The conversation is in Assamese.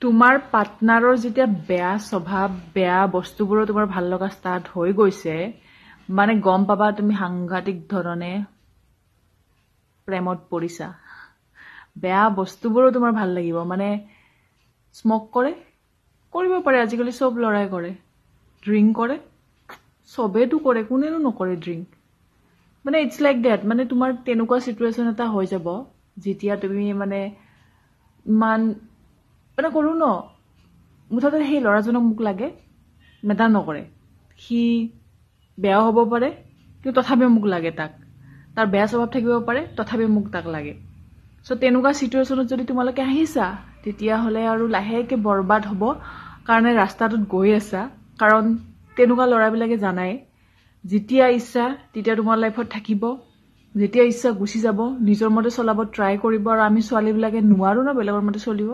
তোমাৰ পাৰ্টনাৰৰ যেতিয়া বেয়া স্বভাৱ বেয়া বস্তুবোৰো তোমাৰ ভাল লগা ষ্টাৰ্ট হৈ গৈছে মানে গম পাবা তুমি সাংঘাতিক ধৰণে প্ৰেমত পৰিছা বেয়া বস্তুবোৰো তোমাৰ ভাল লাগিব মানে স্মক কৰে কৰিব পাৰে আজিকালি সব লৰাই কৰে ড্ৰিংক কৰে সবেতো কৰে কোনেনো নকৰে ড্ৰিংক মানে ইটস লাইক দ্যাট মানে তোমাৰ তেনেকুৱা সিচুৱেচন এটা হৈ যাব যেতিয়া তুমি মানে মান মানে কৰো ন মুঠতে সেই লৰাজনক মোক লাগে মেটাৰ নকৰে সি বেয়া হ'ব পাৰে কিন্তু তথাপিও মোক লাগে তাক তাৰ বেয়া স্বভাৱ থাকিব পাৰে তথাপিও মোক তাক লাগে সো তেনেকুৱা সিচুৱেচনত যদি তোমালোকে আহিছা তেতিয়া হলে আৰু লাহেকে বৰবাদ হ'ব কাৰণে ৰাস্তাটোত গৈ আছা কাৰণ তেনেকুৱা লৰাবিলাকে জানাই যেতিয়া ইচ্ছা তেতিয়া তোমাৰ লাইফত থাকিব যেতিয়া ইচ্ছা গুচি যাব নিজৰ মতে চলাব ট্ৰাই কৰিব আৰু আমি ছোৱালীবিলাকে নোৱাৰো না বেলেগৰ মতে চলিব